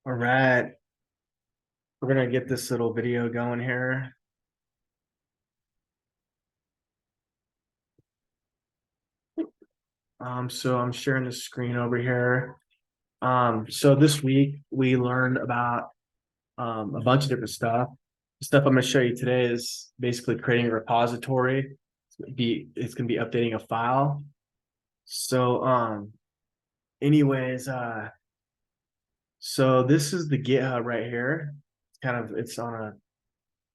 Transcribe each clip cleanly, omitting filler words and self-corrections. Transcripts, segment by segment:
All right, we're gonna get this little video going here. So I'm sharing the screen over here. So this week we learned about a bunch of different stuff. The stuff I'm gonna show you today is basically creating a repository. It's gonna be updating a file. So anyways, so this is the GitHub right here. It's on a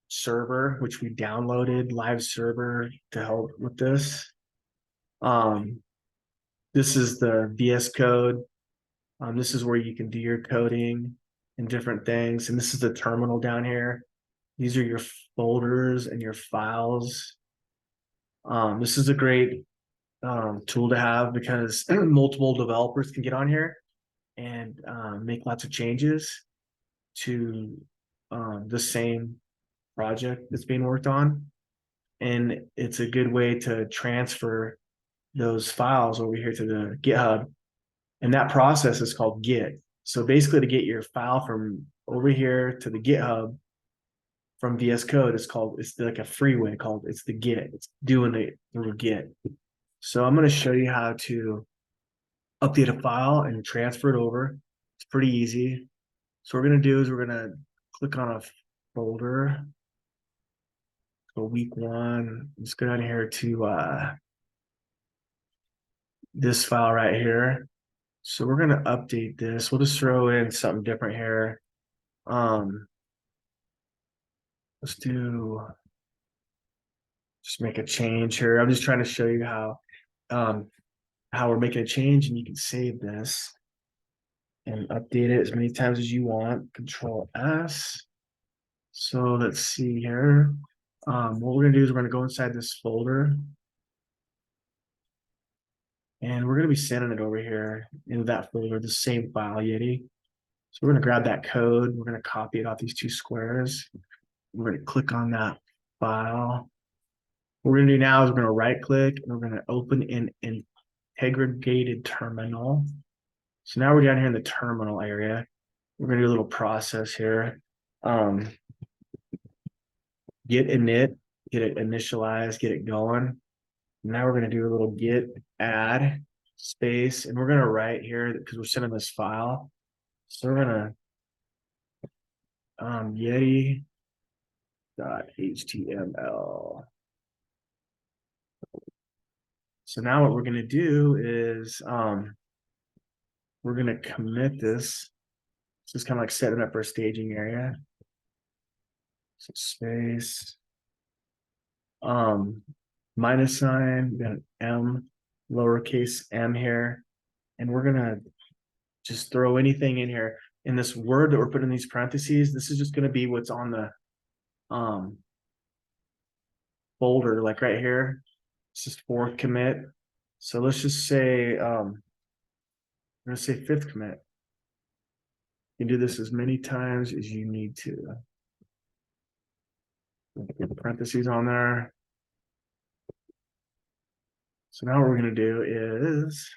server which we downloaded live server to help with this. Um, This is the VS Code. This is where you can do your coding and different things. And this is the terminal down here. These are your folders and your files. This is a great tool to have because multiple developers can get on here and make lots of changes to the same project that's being worked on. And it's a good way to transfer those files over here to the GitHub. And that process is called Git. So basically, to get your file from over here to the GitHub from VS Code, it's like a freeway called it's the Git. It's doing it through Git. So I'm going to show you how to update a file and transfer it over. It's pretty easy. So what we're going to do is we're going to click on a folder. So week one, let's go down here to this file right here. So we're going to update this. We'll just throw in something different here. Let's just make a change here. I'm just trying to show you how we're making a change, and you can save this and update it as many times as you want. Control S. So let's see here. What we're gonna do is we're gonna go inside this folder, and we're gonna be sending it over here into that folder, the same file, Yeti. So we're gonna grab that code. We're gonna copy it off these two squares. We're gonna click on that file. What we're gonna do now is we're gonna right click and we're gonna open an integrated terminal. So now we're down here in the terminal area. We're gonna do a little process here. Get init, get it initialized, get it going. Now we're gonna do a little git add space, and we're gonna write here because we're sending this file. So we're gonna yeti.html. So now what we're gonna do is we're gonna commit this. So it's kind of like setting up our staging area. So space, minus sign, then M, lowercase m here. And we're gonna just throw anything in here. In this word that we're putting in these parentheses, this is just gonna be what's on the folder, like right here. It's just fourth commit. So let's just say I'm gonna say fifth commit. You can do this as many times as you need to. Get the parentheses on there. So now what we're gonna do is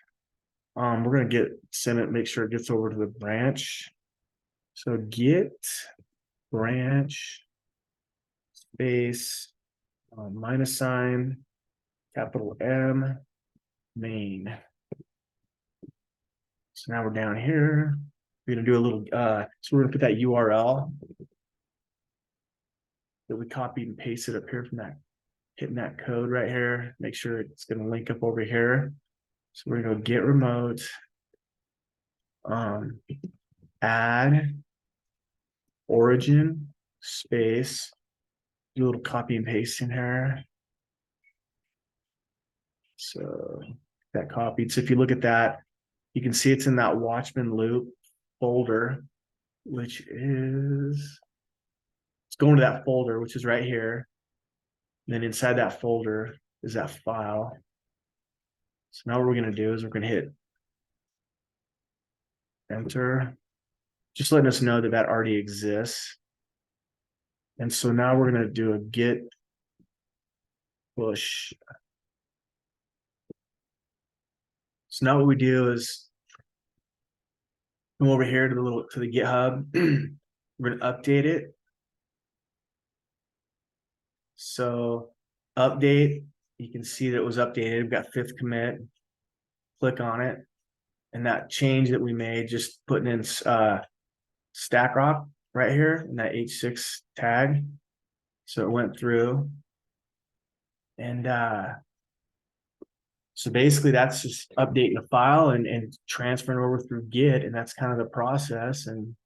we're gonna send it, make sure it gets over to the branch. So git branch space minus sign capital M main. So now we're down here. We're gonna do a little so we're gonna put that URL that we copied and pasted up here from that, hitting that code right here. Make sure it's gonna link up over here. So we're gonna go get remote, add origin space, do a little copy and paste in here. So that copied. So if you look at that, you can see it's in that Watchman loop folder, which is it's going to that folder, which is right here. And then inside that folder is that file. So now what we're going to do is we're going to hit enter, just letting us know that that already exists. And so now we're going to do a git push. So now what we do is Come over here to the GitHub. We're gonna update it. So update, you can see that it was updated. We've got 5th commit. Click on it, and that change that we made, just putting in stack rock right here in that H6 tag. So it went through, and so basically that's just updating the file and transferring over through Git, and that's kind of the process. And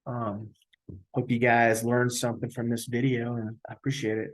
hope you guys learned something from this video, and I appreciate it.